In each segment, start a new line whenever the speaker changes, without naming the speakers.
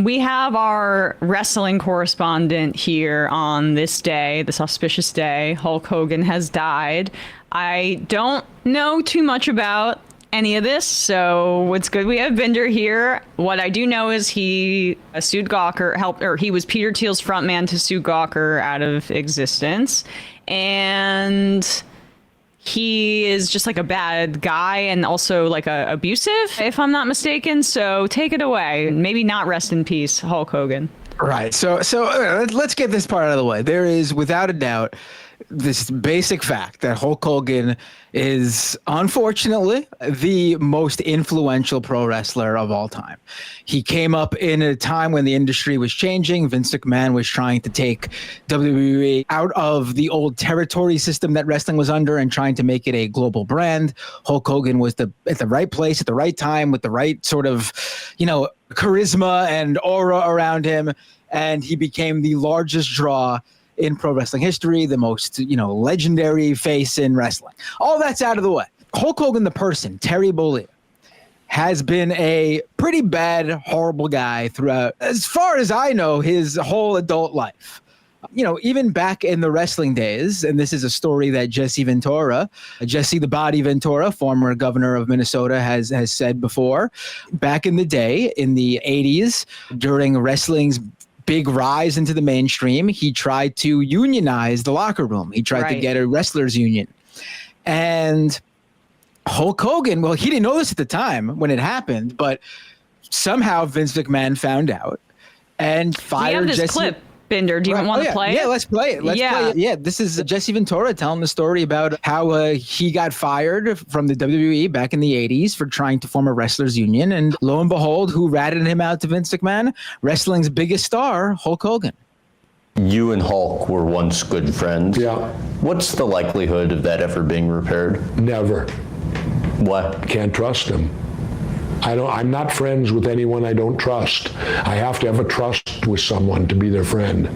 we have our wrestling correspondent here on this day, this auspicious day. Hulk Hogan has died. I don't know too much about any of this, so it's good we have Binder here. What I do know is he sued Gawker, he was Peter Thiel's frontman to sue Gawker out of existence, and he is just like a bad guy and also like abusive, if I'm not mistaken. So take it away. Maybe not rest in peace, Hulk Hogan.
Right. So let's get this part out of the way. There is, without a doubt, this basic fact that Hulk Hogan is, unfortunately, the most influential pro wrestler of all time. He came up in a time when the industry was changing. Vince McMahon was trying to take WWE out of the old territory system that wrestling was under and trying to make it a global brand. Hulk Hogan was at the right place at the right time with the right sort of, charisma and aura around him. And he became the largest draw in pro wrestling history, the most, legendary face in wrestling. All that's out of the way. Hulk Hogan, the person, Terry Bollea, has been a pretty bad, horrible guy throughout, as far as I know, his whole adult life. Even back in the wrestling days, and this is a story that Jesse the Body Ventura, former governor of Minnesota, has said before. Back in the day, in the 80s, during wrestling's big rise into the mainstream, he tried to unionize the locker room. He tried to get a wrestlers union. And Hulk Hogan, well, he didn't know this at the time when it happened, but somehow Vince McMahon found out and fired
Jesse. Clip. Binder, do you want to play it?
Yeah, let's play it. Play it. Yeah, this is Jesse Ventura telling the story about how he got fired from the WWE back in the 80s for trying to form a wrestlers union. And lo and behold, who ratted him out to Vince McMahon? Wrestling's biggest star, Hulk Hogan.
You and Hulk were once good friends.
Yeah.
What's the likelihood of that ever being repaired?
Never.
What?
Can't trust him. I'm not friends with anyone I don't trust. I have to have a trust with someone to be their friend.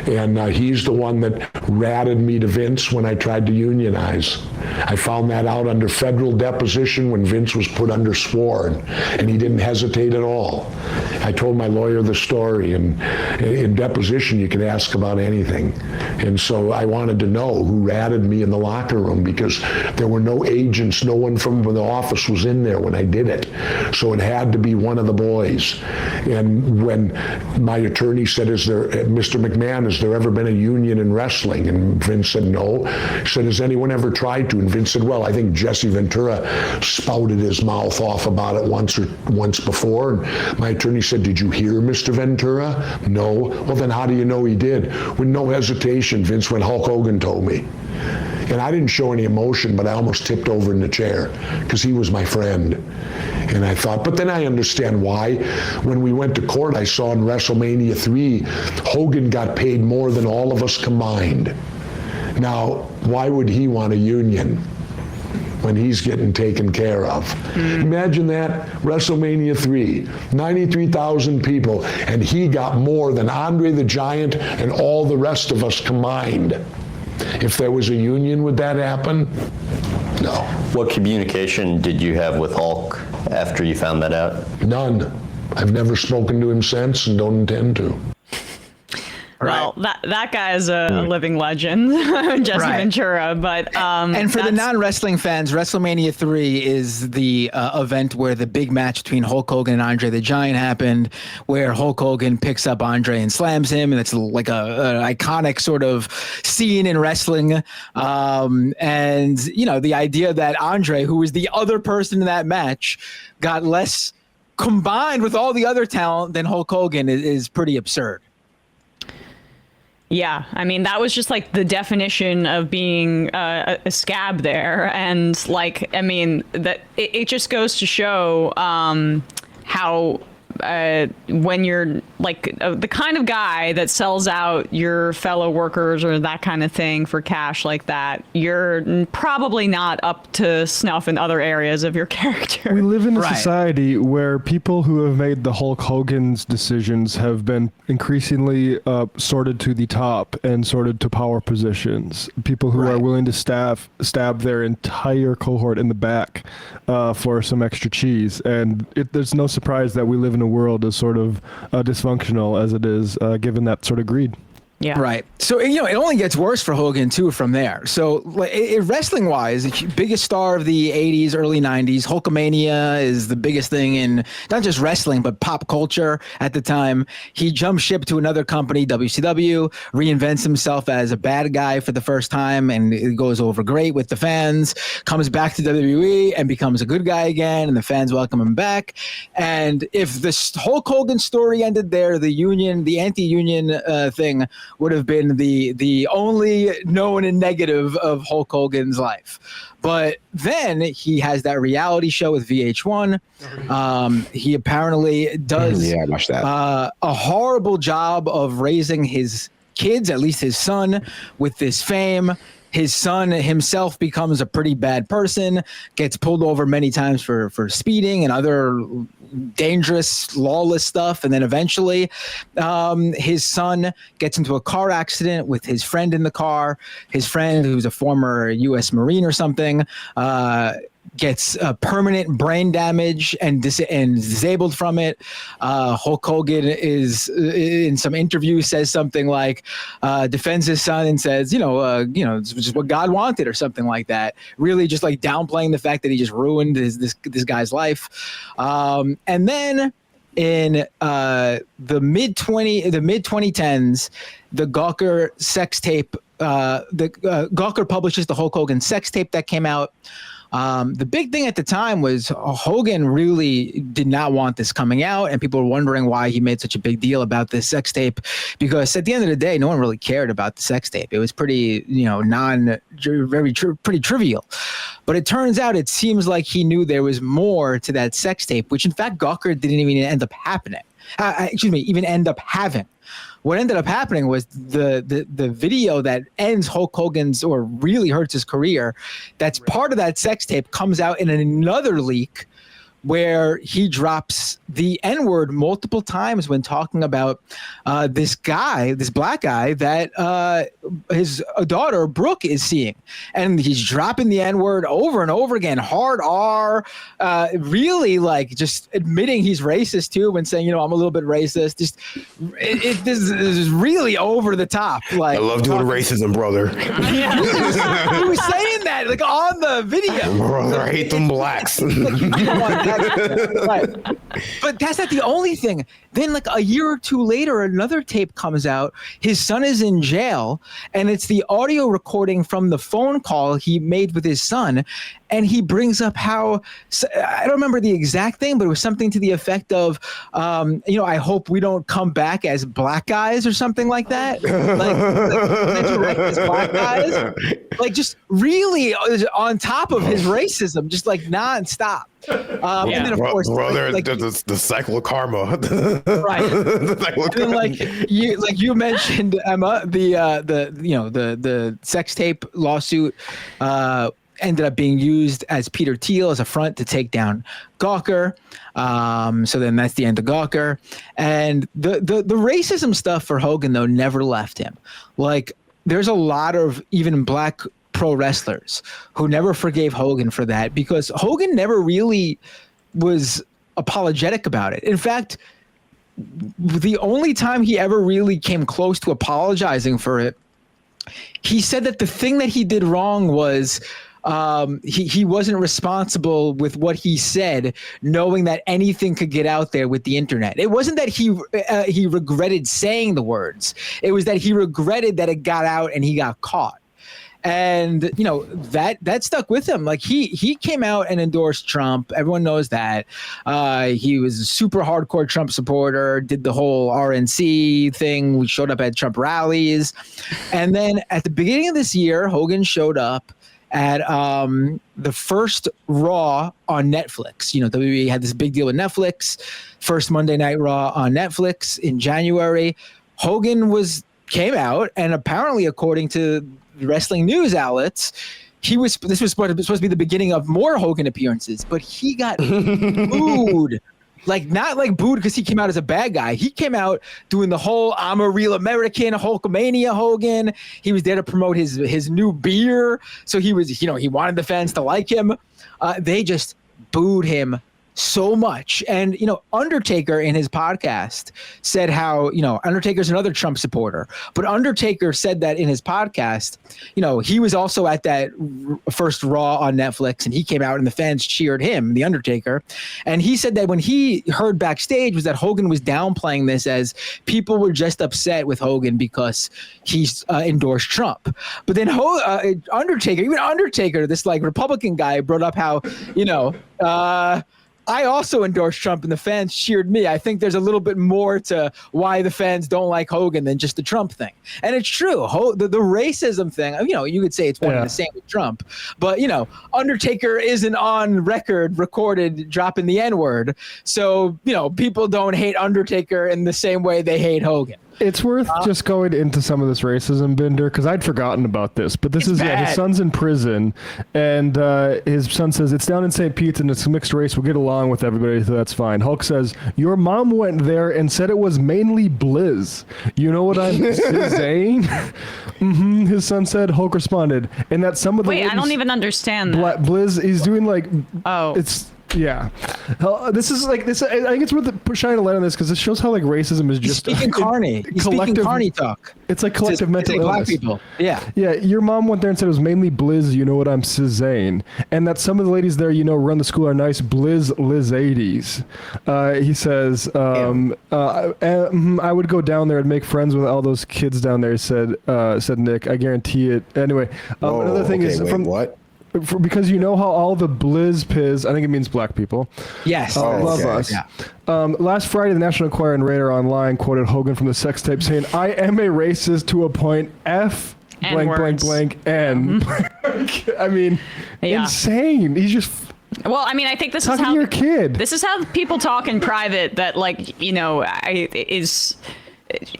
And he's the one that ratted me to Vince when I tried to unionize. I found that out under federal deposition when Vince was put under sworn, and he didn't hesitate at all. I told my lawyer the story, and in deposition you can ask about anything. And so I wanted to know who ratted me in the locker room, because there were no agents, no one from the office was in there when I did it. So it had to be one of the boys. And when my attorney said, Mr. McMahon, has there ever been a union in wrestling? And Vince said, no. He said, has anyone ever tried to? And Vince said, well, I think Jesse Ventura spouted his mouth off about it once before. And my attorney said, did you hear Mr. Ventura? No. Well, then how do you know he did? With no hesitation, Vince went, Hulk Hogan told me. And I didn't show any emotion, but I almost tipped over in the chair because he was my friend. And I thought, but then I understand why. When we went to court, I saw in WrestleMania 3, Hogan got paid more than all of us combined. Now, why would he want a union when he's getting taken care of? Imagine that, WrestleMania 3, 93,000 people, and he got more than Andre the Giant and all the rest of us combined. If there was a union, would that happen? No.
What communication did you have with Hulk after you found that out?
None. I've never spoken to him since and don't intend to.
Well, that guy is a living legend, Jesse Ventura. But
and for the non-wrestling fans, WrestleMania 3 is the event where the big match between Hulk Hogan and Andre the Giant happened, where Hulk Hogan picks up Andre and slams him, and it's like an iconic sort of scene in wrestling. And the idea that Andre, who was the other person in that match, got less combined with all the other talent than Hulk Hogan is pretty absurd.
Yeah, I mean, that was just like the definition of being a scab there. And like, I mean, that it just goes to show how when you're like the kind of guy that sells out your fellow workers or that kind of thing for cash like that, you're probably not up to snuff in other areas of your character.
We live in a society where people who have made the Hulk Hogan's decisions have been increasingly sorted to the top and sorted to power positions. People who are willing to stab their entire cohort in the back for some extra cheese. And there's no surprise that we live in a the world is sort of dysfunctional as it is, given that sort of greed.
Yeah.
Right. So, it only gets worse for Hogan, too, from there. So, wrestling-wise, the biggest star of the 80s, early 90s, Hulkamania is the biggest thing in not just wrestling, but pop culture at the time. He jumps ship to another company, WCW, reinvents himself as a bad guy for the first time, and it goes over great with the fans, comes back to WWE and becomes a good guy again, and the fans welcome him back. And if the Hulk Hogan story ended there, the anti-union thing would have been the only known and negative of Hulk Hogan's life. But then he has that reality show with VH1. He apparently does
I watched that.
A horrible job of raising his kids, at least his son, with this fame. His son himself becomes a pretty bad person, gets pulled over many times for speeding and other dangerous, lawless stuff. And then eventually his son gets into a car accident with his friend in the car. His friend, who's a former U.S. Marine or something, gets permanent brain damage and disabled from it. Hulk Hogan is in some interview says something like, defends his son and says, it's just what God wanted or something like that. Really just like downplaying the fact that he just ruined this guy's life. And then in the mid 2010s, the Gawker sex tape, Gawker publishes the Hulk Hogan sex tape that came out. The big thing at the time was Hogan really did not want this coming out, and people were wondering why he made such a big deal about this sex tape, because at the end of the day, no one really cared about the sex tape. It was pretty, pretty trivial. But it turns out it seems like he knew there was more to that sex tape, which in fact Gawker didn't even end up happening. Even end up having. What ended up happening was the video that ends Hulk Hogan's or really hurts his career, that's part of that sex tape, comes out in another leak where he drops the N-word multiple times when talking about this black guy that his daughter, Brooke, is seeing. And he's dropping the N-word over and over again, hard R, really like just admitting he's racist too and saying, I'm a little bit racist. Just this is really over the top. Like,
I love doing racism, brother.
He was saying that like on the video.
Brother, I hate them blacks.
Right. But that's not the only thing. Then like a year or two later, another tape comes out. His son is in jail, and it's the audio recording from the phone call he made with his son. And he brings up how, I don't remember the exact thing, but it was something to the effect of, I hope we don't come back as black guys or something like that. Like as black guys. Like just really on top of his racism, just like nonstop. And then of course,
brother, the cycle of karma.
Right.
The cycle of
and then, you mentioned, Emma, the sex tape lawsuit ended up being used as Peter Thiel as a front to take down Gawker. So then that's the end of Gawker. And the racism stuff for Hogan, though, never left him. Like, there's a lot of even black pro wrestlers who never forgave Hogan for that, because Hogan never really was apologetic about it. In fact, the only time he ever really came close to apologizing for it, he said that the thing that he did wrong was he wasn't responsible with what he said, knowing that anything could get out there with the internet. It wasn't that he regretted saying the words. It was that he regretted that it got out and he got caught. And, that stuck with him. Like he came out and endorsed Trump. Everyone knows that. He was a super hardcore Trump supporter, did the whole RNC thing. We showed up at Trump rallies. And then at the beginning of this year, Hogan showed up at the first Raw on Netflix. WWE had this big deal with Netflix. First Monday Night Raw on Netflix in January. Hogan came out, and apparently, according to wrestling news outlets, this was supposed to be the beginning of more Hogan appearances, but he got booed. Like, not like booed because he came out as a bad guy. He came out doing the whole "I'm a real American" Hulkamania Hogan. He was there to promote his new beer. So he was, he wanted the fans to like him. They just booed him so much. And, Undertaker in his podcast said how, Undertaker's another Trump supporter, but Undertaker said that in his podcast, he was also at that first Raw on Netflix, and he came out and the fans cheered him, the Undertaker. And he said that when he heard backstage was that Hogan was downplaying this as people were just upset with Hogan because he's endorsed Trump. But then Undertaker, this like Republican guy, brought up how, I also endorsed Trump and the fans cheered me. I think there's a little bit more to why the fans don't like Hogan than just the Trump thing. And it's true. The racism thing, you could say it's one and the same with Trump. But, Undertaker isn't on record recorded dropping the N-word. So, people don't hate Undertaker in the same way they hate Hogan.
It's worth just going into some of this racism, Binder, because I'd forgotten about this. But this is his son's in prison, and his son says, it's down in St. Pete's and it's a mixed race. We'll get along with everybody, so that's fine. Hulk says, your mom went there and said it was mainly Blizz. You know what I'm saying? His son said. Hulk responded, and that some of the
I don't even understand that.
Blizz, he's doing like, it's... Yeah, this is like this. I think it's worth shining a light on this because it shows how like racism is just
speaking carny. He's speaking carny talk.
It's like collective mental illness.
Black people. Yeah.
Yeah. Your mom went there and said it was mainly Blizz. You know what I'm saying? And that some of the ladies there, run the school are nice Blizz Lizadies. He says, I would go down there and make friends with all those kids down there. Said Nick. I guarantee it. Anyway, another thing is from
what?
Because how all the Blizz, I think it means black people.
Yes.
Love us. Yeah. Last Friday, the National Enquirer and Radar Online quoted Hogan from the sex tape saying, I am a racist to a point, F blank, blank, blank, N. I mean, insane. He's just...
Well, I mean, I think this
is how... your kid.
This is how people talk in private that,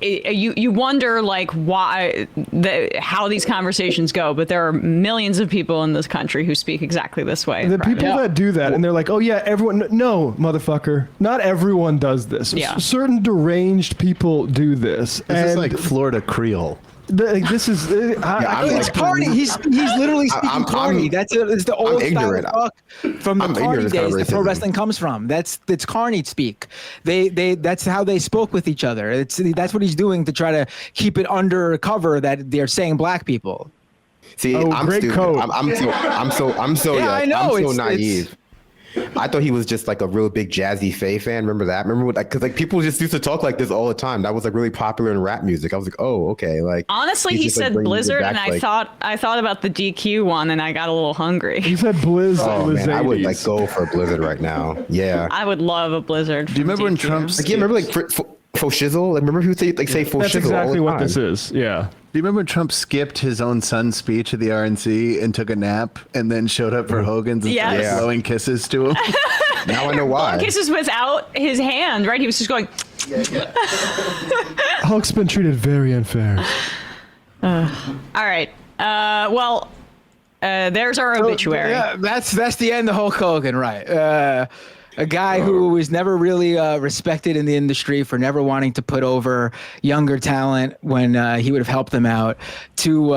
you wonder like why how these conversations go, but there are millions of people in this country who speak exactly this way.
The people that do that and they're like, oh yeah, everyone. No, motherfucker, not everyone does this.
Yeah.
Certain deranged people do this.
This is like Florida Creole.
This is
it's carny. He's literally speaking carny. It's the old style talk from the carny days that pro wrestling comes from. It's carny speak. That's how they spoke with each other. That's what he's doing to try to keep it undercover that they're saying black people.
See, I'm
great
stupid.
coat.
I'm so
I know.
I'm so naive. I thought he was just like a real big Jazzy Faye fan. Remember that? Because like people just used to talk like this all the time. That was like really popular in rap music. I was like, oh, okay. Like
honestly, he said Blizzard, and I thought about the DQ one, and I got a little hungry.
He said Blizz.
Oh man, I would like go for a Blizzard right now. Yeah,
I would love a Blizzard.
Do you remember when Trump's?
Like, remember like faux shizzle? Like remember he would say faux shizzle?
That's exactly
all the
what
time.
this is. Yeah.
Do you remember when Trump skipped his own son's speech at the RNC and took a nap and then showed up for Hogan's and started blowing kisses to him?
Now I know why.
Kisses without his hand, right? He was just going.
Hulk's been treated very unfair.
All right. There's our obituary.
Yeah, that's the end of Hulk Hogan, right? A guy who was never really respected in the industry for never wanting to put over younger talent when he would have helped them out, to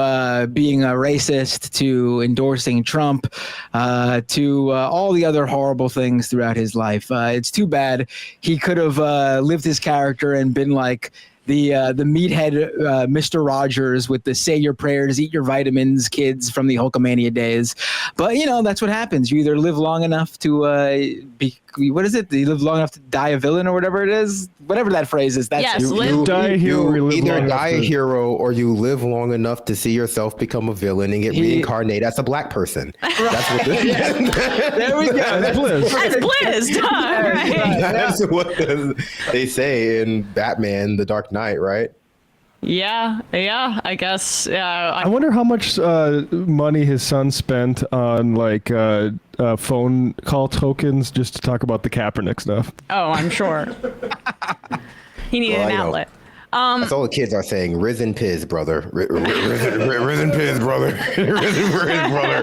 being a racist, to endorsing Trump, to all the other horrible things throughout his life. It's too bad. He could have lived his character and been like the meathead Mr. Rogers with the say your prayers, eat your vitamins kids from the Hulkamania days. But, that's what happens. You either live long enough to be, what is it? You live long enough to die a villain or whatever it is? Whatever that phrase is. That's
you
die a hero.
You either die a hero or you live long enough to see yourself become a villain and get reincarnated as a black person. That's what this is.
There we go.
That's Blizz.
That's Blizz. Right.
That's what they say in Batman, The Dark Knight, right?
Yeah, I guess.
I wonder how much money his son spent on like phone call tokens just to talk about the Kaepernick stuff.
Oh, I'm sure. He needed an outlet.
That's all the kids are saying. Risen Piz, brother. Risen Piz, brother. Risen Piz, brother.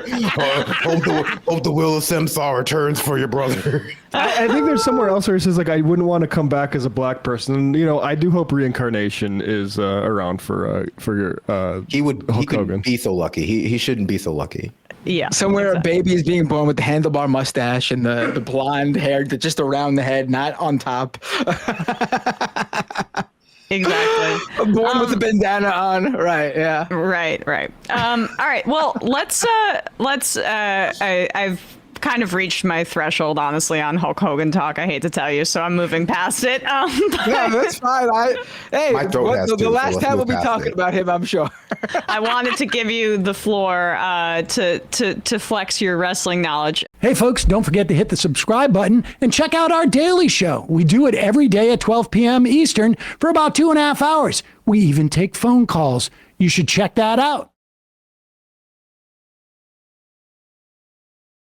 Hope the will of Samsar returns for your brother.
I think there's somewhere else where he says like I wouldn't want to come back as a black person. I do hope reincarnation is around for your
He
Hulk Hogan.
couldn't be so lucky. He shouldn't be so lucky.
Yeah.
Somewhere
exactly.
a baby is being born with the handlebar mustache and the blonde hair just around the head, not on top.
Exactly.
Born with the bandana on. Right. Yeah.
Right. All right. Well, I've kind of reached my threshold, honestly, on Hulk Hogan talk. I hate to tell you, so I'm moving past it.
Yeah, that's fine.
My throat has
the
too, so
last
let's
time we'll
move
be
past
talking
it.
about him, I'm sure.
I wanted to give you the floor to flex your wrestling knowledge.
Hey, folks, don't forget to hit the subscribe button and check out our daily show. We do it every day at 12 p.m. Eastern for about 2.5 hours. We even take phone calls. You should check that out.